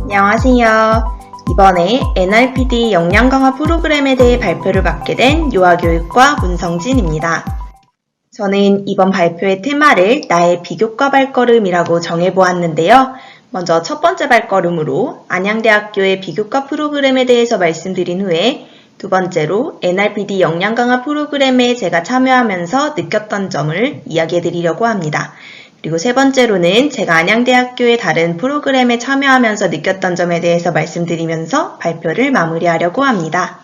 안녕하세요. 이번에 NRPD 역량 강화 프로그램에 대해 발표를 맡게 된 유아교육과 문성진입니다. 저는 이번 발표의 테마를 나의 비교과 발걸음이라고 정해보았는데요. 먼저 첫 번째 발걸음으로 안양대학교의 비교과 프로그램에 대해서 말씀드린 후에 두 번째로 NRPD 역량 강화 프로그램에 제가 참여하면서 느꼈던 점을 이야기해드리려고 합니다. 그리고 세 번째로는 제가 안양대학교의 다른 프로그램에 참여하면서 느꼈던 점에 대해서 말씀드리면서 발표를 마무리하려고 합니다.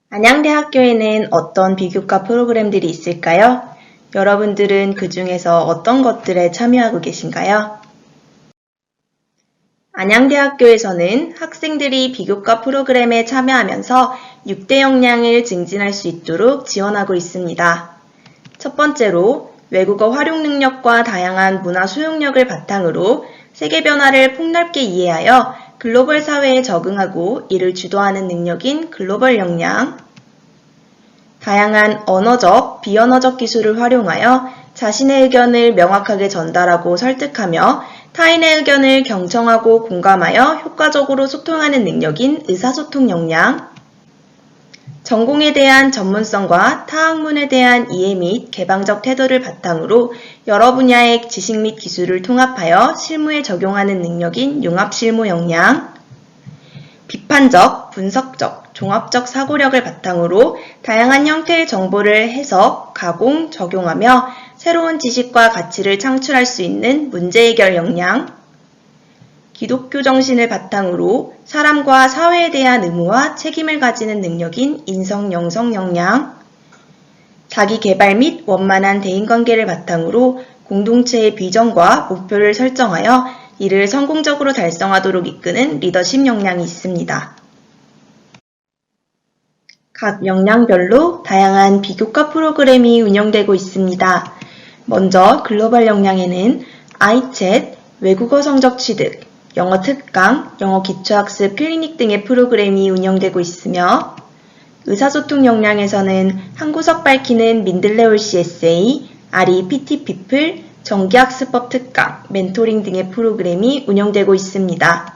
안양대학교에는 어떤 비교과 프로그램들이 있을까요? 여러분들은 그 중에서 어떤 것들에 참여하고 계신가요? 안양대학교에서는 학생들이 비교과 프로그램에 참여하면서 6대 역량을 증진할 수 있도록 지원하고 있습니다. 첫 번째로 외국어 활용 능력과 다양한 문화 수용력을 바탕으로 세계 변화를 폭넓게 이해하여 글로벌 사회에 적응하고 이를 주도하는 능력인 글로벌 역량, 다양한 언어적, 비언어적 기술을 활용하여 자신의 의견을 명확하게 전달하고 설득하며 타인의 의견을 경청하고 공감하여 효과적으로 소통하는 능력인 의사소통 역량, 전공에 대한 전문성과 타학문에 대한 이해 및 개방적 태도를 바탕으로 여러 분야의 지식 및 기술을 통합하여 실무에 적용하는 능력인 융합실무 역량, 비판적, 분석적, 종합적 사고력을 바탕으로 다양한 형태의 정보를 해석, 가공, 적용하며 새로운 지식과 가치를 창출할 수 있는 문제해결 역량, 기독교 정신을 바탕으로 사람과 사회에 대한 의무와 책임을 가지는 능력인 인성 영성 역량, 자기 개발 및 원만한 대인관계를 바탕으로 공동체의 비전과 목표를 설정하여 이를 성공적으로 달성하도록 이끄는 리더십 역량이 있습니다. 각 역량별로 다양한 비교과 프로그램이 운영되고 있습니다. 먼저 글로벌 역량에는 iChat, 외국어 성적 취득, 영어 특강, 영어 기초학습 클리닉 등의 프로그램이 운영되고 있으며 의사소통 역량에서는 한 구석 밝히는 민들레 홀씨 에세이, 아리 PT 피플, 정기학습법 특강, 멘토링 등의 프로그램이 운영되고 있습니다.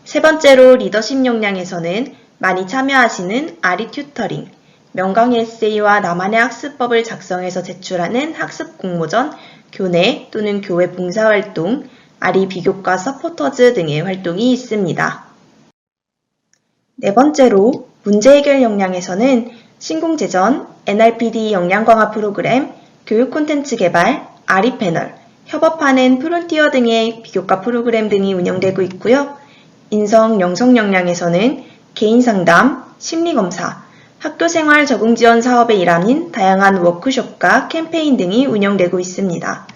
세 번째로 리더십 역량에서는 많이 참여하시는 아리 튜터링, 명강의 에세이와 나만의 학습법을 작성해서 제출하는 학습 공모전, 교내 또는 교회 봉사활동, 아리 비교과 서포터즈 등의 활동이 있습니다. 네 번째로 문제해결 역량에서는 신공제전, NRPD 역량 강화 프로그램, 교육 콘텐츠 개발, 아리 패널, 협업하는 프론티어 등의 비교과 프로그램 등이 운영되고 있고요. 인성 영성 역량에서는 개인 상담, 심리검사, 학교생활 적응지원 사업에 일하는 다양한 워크숍과 캠페인 등이 운영되고 있습니다.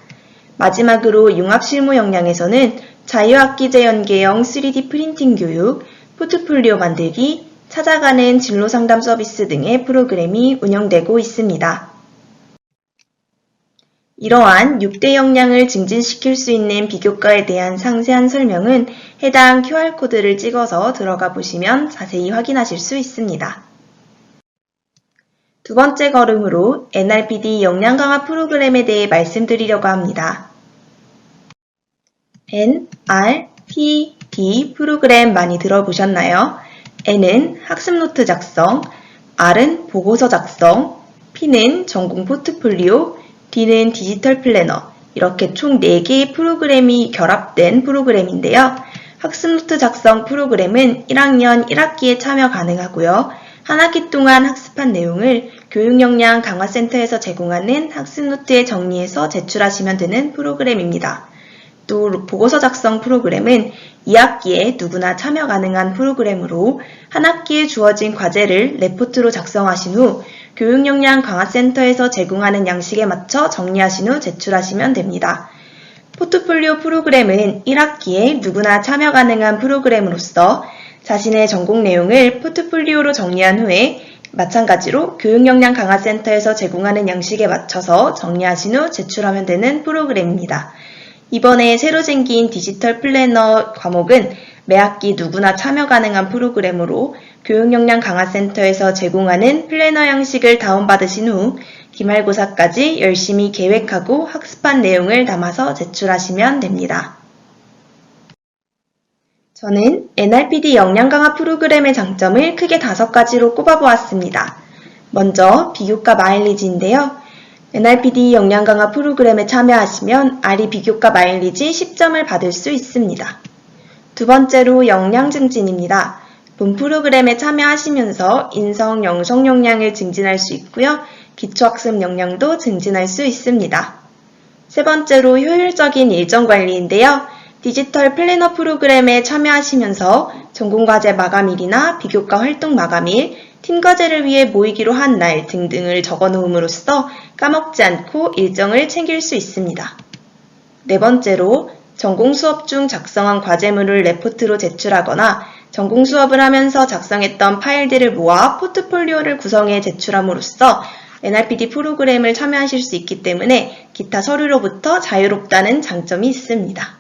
마지막으로 융합실무 역량에서는 자유학기 재연계형 3D 프린팅 교육, 포트폴리오 만들기, 찾아가는 진로상담 서비스 등의 프로그램이 운영되고 있습니다. 이러한 6대 역량을 증진시킬 수 있는 비교과에 대한 상세한 설명은 해당 QR코드를 찍어서 들어가 보시면 자세히 확인하실 수 있습니다. 두 번째 걸음으로 NRPD 역량 강화 프로그램에 대해 말씀드리려고 합니다. NRPD 프로그램 많이 들어보셨나요? N은 학습 노트 작성, R은 보고서 작성, P는 전공 포트폴리오, D는 디지털 플래너, 이렇게 총 4개의 프로그램이 결합된 프로그램인데요. 학습 노트 작성 프로그램은 1학년 1학기에 참여 가능하고요. 한 학기 동안 학습한 내용을 교육역량 강화센터에서 제공하는 학습 노트에 정리해서 제출하시면 되는 프로그램입니다. 또 보고서 작성 프로그램은 2학기에 누구나 참여 가능한 프로그램으로 한 학기에 주어진 과제를 레포트로 작성하신 후 교육역량 강화센터에서 제공하는 양식에 맞춰 정리하신 후 제출하시면 됩니다. 포트폴리오 프로그램은 1학기에 누구나 참여 가능한 프로그램으로서 자신의 전공 내용을 포트폴리오로 정리한 후에 마찬가지로 교육역량 강화센터에서 제공하는 양식에 맞춰서 정리하신 후 제출하면 되는 프로그램입니다. 이번에 새로 생긴 디지털 플래너 과목은 매학기 누구나 참여 가능한 프로그램으로 교육역량 강화센터에서 제공하는 플래너 양식을 다운받으신 후 기말고사까지 열심히 계획하고 학습한 내용을 담아서 제출하시면 됩니다. 저는 NRPD 역량 강화 프로그램의 장점을 크게 5가지로 꼽아보았습니다. 먼저 비교과 마일리지인데요. NRPD 역량 강화 프로그램에 참여하시면 아리 비교과 마일리지 10점을 받을 수 있습니다. 두 번째로 역량 증진입니다. 본 프로그램에 참여하시면서 인성, 영성 역량을 증진할 수 있고요. 기초학습 역량도 증진할 수 있습니다. 세 번째로 효율적인 일정 관리인데요. 디지털 플래너 프로그램에 참여하시면서 전공과제 마감일이나 비교과 활동 마감일, 팀과제를 위해 모이기로 한 날 등등을 적어놓음으로써 까먹지 않고 일정을 챙길 수 있습니다. 네 번째로 전공 수업 중 작성한 과제물을 레포트로 제출하거나 전공 수업을 하면서 작성했던 파일들을 모아 포트폴리오를 구성해 제출함으로써 NRPD 프로그램을 참여하실 수 있기 때문에 기타 서류로부터 자유롭다는 장점이 있습니다.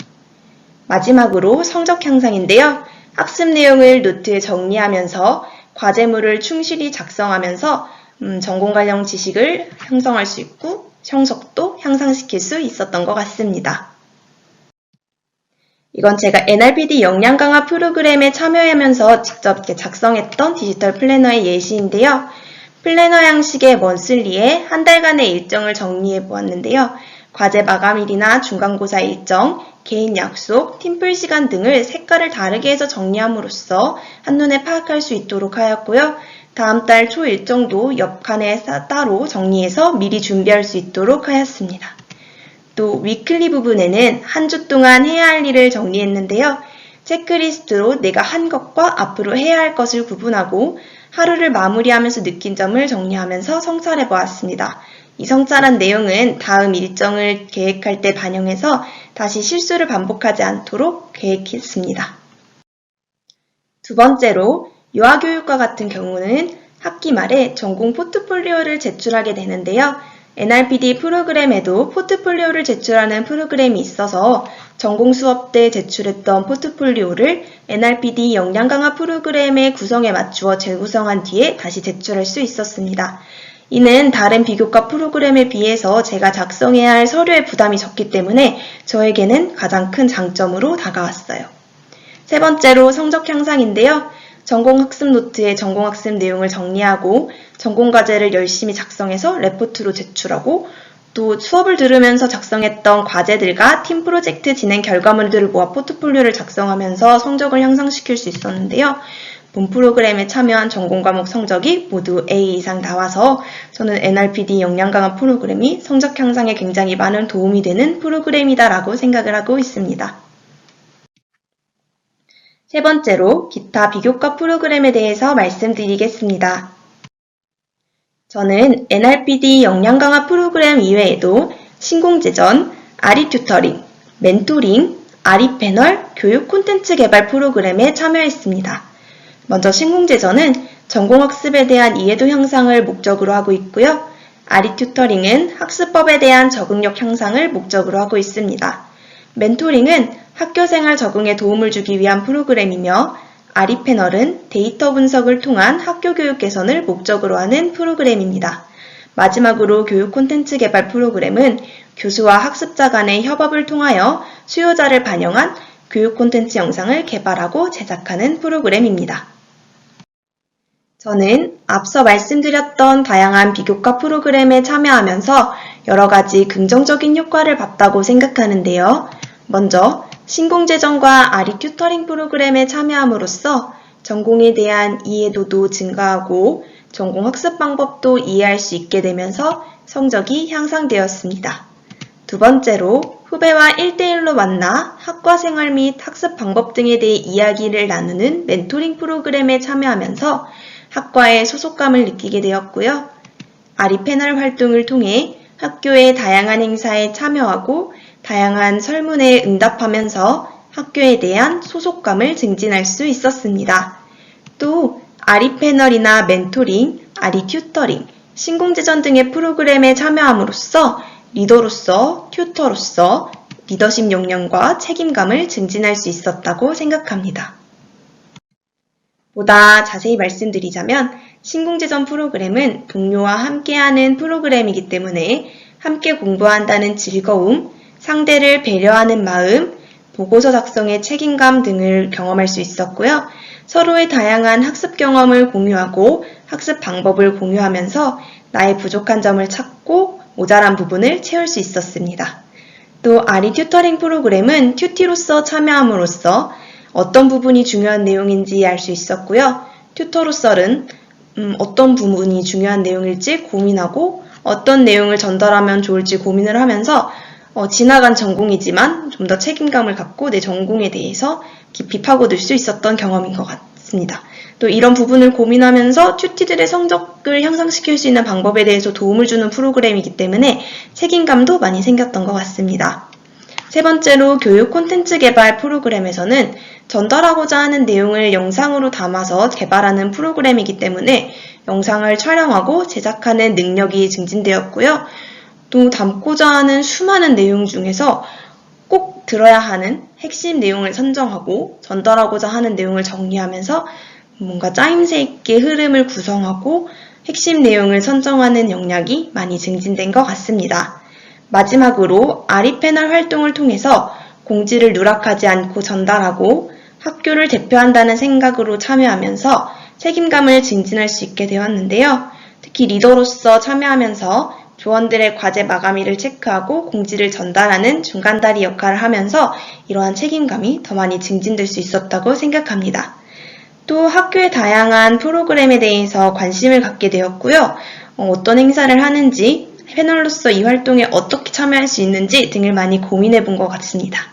마지막으로 성적 향상인데요. 학습 내용을 노트에 정리하면서 과제물을 충실히 작성하면서 전공 관련 지식을 형성할 수 있고 성적도 향상시킬 수 있었던 것 같습니다. 이건 제가 NRPD 역량 강화 프로그램에 참여하면서 직접 이렇게 작성했던 디지털 플래너의 예시인데요. 플래너 양식의 먼슬리에 한 달간의 일정을 정리해 보았는데요. 과제 마감일이나 중간고사 일정, 개인 약속, 팀플 시간 등을 색깔을 다르게 해서 정리함으로써 한눈에 파악할 수 있도록 하였고요. 다음 달 초 일정도 옆칸에 따로 정리해서 미리 준비할 수 있도록 하였습니다. 또 위클리 부분에는 한 주 동안 해야 할 일을 정리했는데요. 체크리스트로 내가 한 것과 앞으로 해야 할 것을 구분하고 하루를 마무리하면서 느낀 점을 정리하면서 성찰해 보았습니다. 이 성찰한 내용은 다음 일정을 계획할 때 반영해서 다시 실수를 반복하지 않도록 계획했습니다. 두 번째로 유아교육과 같은 경우는 학기 말에 전공 포트폴리오를 제출하게 되는데요. NRPD 프로그램에도 포트폴리오를 제출하는 프로그램이 있어서 전공 수업 때 제출했던 포트폴리오를 NRPD 역량 강화 프로그램의 구성에 맞추어 재구성한 뒤에 다시 제출할 수 있었습니다. 이는 다른 비교과 프로그램에 비해서 제가 작성해야 할 서류의 부담이 적기 때문에 저에게는 가장 큰 장점으로 다가왔어요. 세 번째로 성적 향상인데요. 전공학습 노트에 전공학습 내용을 정리하고 전공과제를 열심히 작성해서 레포트로 제출하고 또 수업을 들으면서 작성했던 과제들과 팀 프로젝트 진행 결과물들을 모아 포트폴리오를 작성하면서 성적을 향상시킬 수 있었는데요. 본 프로그램에 참여한 전공 과목 성적이 모두 A 이상 나와서 저는 NRPD 역량 강화 프로그램이 성적 향상에 굉장히 많은 도움이 되는 프로그램이다라고 생각을 하고 있습니다. 세 번째로 기타 비교과 프로그램에 대해서 말씀드리겠습니다. 저는 NRPD 역량 강화 프로그램 이외에도 신공제전, 아리 튜터링, 멘토링, 아리 패널, 교육 콘텐츠 개발 프로그램에 참여했습니다. 먼저 신공제전은 전공학습에 대한 이해도 향상을 목적으로 하고 있고요. 아리 튜터링은 학습법에 대한 적응력 향상을 목적으로 하고 있습니다. 멘토링은 학교생활 적응에 도움을 주기 위한 프로그램이며 아리 패널은 데이터 분석을 통한 학교 교육 개선을 목적으로 하는 프로그램입니다. 마지막으로 교육 콘텐츠 개발 프로그램은 교수와 학습자 간의 협업을 통하여 수요자를 반영한 교육 콘텐츠 영상을 개발하고 제작하는 프로그램입니다. 저는 앞서 말씀드렸던 다양한 비교과 프로그램에 참여하면서 여러 가지 긍정적인 효과를 봤다고 생각하는데요. 먼저 신공제전과 아리 튜터링 프로그램에 참여함으로써 전공에 대한 이해도도 증가하고 전공 학습 방법도 이해할 수 있게 되면서 성적이 향상되었습니다. 두 번째로 후배와 1대1로 만나 학과 생활 및 학습 방법 등에 대해 이야기를 나누는 멘토링 프로그램에 참여하면서 학과의 소속감을 느끼게 되었고요. 아리 패널 활동을 통해 학교의 다양한 행사에 참여하고 다양한 설문에 응답하면서 학교에 대한 소속감을 증진할 수 있었습니다. 또 아리 패널이나 멘토링, 아리 튜터링, 신공제전 등의 프로그램에 참여함으로써 리더로서, 튜터로서 리더십 역량과 책임감을 증진할 수 있었다고 생각합니다. 보다 자세히 말씀드리자면 신공제전 프로그램은 동료와 함께하는 프로그램이기 때문에 함께 공부한다는 즐거움, 상대를 배려하는 마음, 보고서 작성의 책임감 등을 경험할 수 있었고요. 서로의 다양한 학습 경험을 공유하고 학습 방법을 공유하면서 나의 부족한 점을 찾고 모자란 부분을 채울 수 있었습니다. 또 아리 튜터링 프로그램은 튜티로서 참여함으로써 어떤 부분이 중요한 내용인지 알 수 있었고요. 튜터로서는 어떤 부분이 중요한 내용일지 고민하고 어떤 내용을 전달하면 좋을지 고민을 하면서 지나간 전공이지만 좀 더 책임감을 갖고 내 전공에 대해서 깊이 파고들 수 있었던 경험인 것 같습니다. 또 이런 부분을 고민하면서 튜티들의 성적을 향상시킬 수 있는 방법에 대해서 도움을 주는 프로그램이기 때문에 책임감도 많이 생겼던 것 같습니다. 세 번째로 교육 콘텐츠 개발 프로그램에서는 전달하고자 하는 내용을 영상으로 담아서 개발하는 프로그램이기 때문에 영상을 촬영하고 제작하는 능력이 증진되었고요. 또 담고자 하는 수많은 내용 중에서 꼭 들어야 하는 핵심 내용을 선정하고 전달하고자 하는 내용을 정리하면서 뭔가 짜임새 있게 흐름을 구성하고 핵심 내용을 선정하는 역량이 많이 증진된 것 같습니다. 마지막으로 아리 패널 활동을 통해서 공지를 누락하지 않고 전달하고 학교를 대표한다는 생각으로 참여하면서 책임감을 증진할 수 있게 되었는데요. 특히 리더로서 참여하면서 조원들의 과제 마감일을 체크하고 공지를 전달하는 중간다리 역할을 하면서 이러한 책임감이 더 많이 증진될 수 있었다고 생각합니다. 또 학교의 다양한 프로그램에 대해서 관심을 갖게 되었고요. 어떤 행사를 하는지, 패널로서 이 활동에 어떻게 참여할 수 있는지 등을 많이 고민해 본 것 같습니다.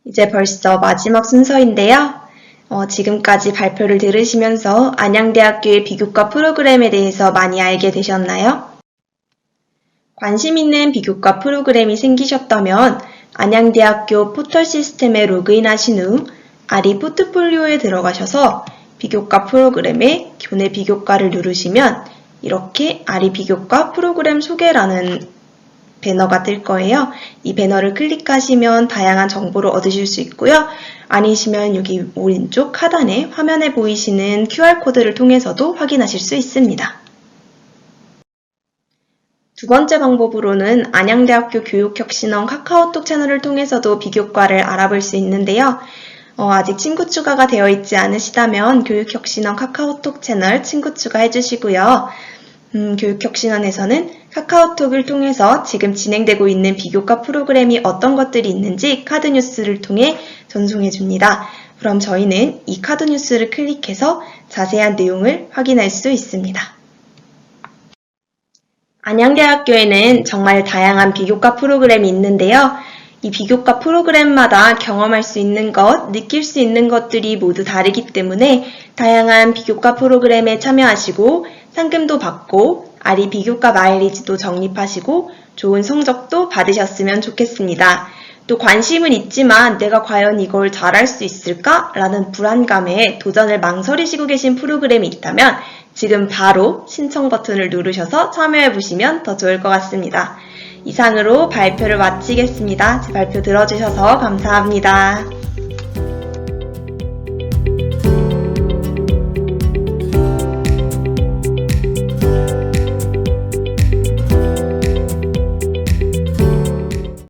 이제 벌써 마지막 순서인데요. 지금까지 발표를 들으시면서 안양대학교의 비교과 프로그램에 대해서 많이 알게 되셨나요? 관심 있는 비교과 프로그램이 생기셨다면 안양대학교 포털 시스템에 로그인하신 후 아리 포트폴리오에 들어가셔서 비교과 프로그램에 교내 비교과를 누르시면 이렇게 아리 비교과 프로그램 소개라는 배너가 뜰 거예요. 이 배너를 클릭하시면 다양한 정보를 얻으실 수 있고요. 아니시면 여기 오른쪽 하단에 화면에 보이시는 QR코드를 통해서도 확인하실 수 있습니다. 두 번째 방법으로는 안양대학교 교육혁신원 카카오톡 채널을 통해서도 비교과를 알아볼 수 있는데요. 아직 친구 추가가 되어 있지 않으시다면 교육혁신원 카카오톡 채널 친구 추가해 주시고요. 교육혁신원에서는 카카오톡을 통해서 지금 진행되고 있는 비교과 프로그램이 어떤 것들이 있는지 카드 뉴스를 통해 전송해 줍니다. 그럼 저희는 이 카드 뉴스를 클릭해서 자세한 내용을 확인할 수 있습니다. 안양대학교에는 정말 다양한 비교과 프로그램이 있는데요. 이 비교과 프로그램마다 경험할 수 있는 것, 느낄 수 있는 것들이 모두 다르기 때문에 다양한 비교과 프로그램에 참여하시고 상금도 받고 아리 비교과 마일리지도 적립하시고 좋은 성적도 받으셨으면 좋겠습니다. 또 관심은 있지만 내가 과연 이걸 잘할 수 있을까? 라는 불안감에 도전을 망설이시고 계신 프로그램이 있다면 지금 바로 신청 버튼을 누르셔서 참여해 보시면 더 좋을 것 같습니다. 이상으로 발표를 마치겠습니다. 제 발표 들어주셔서 감사합니다.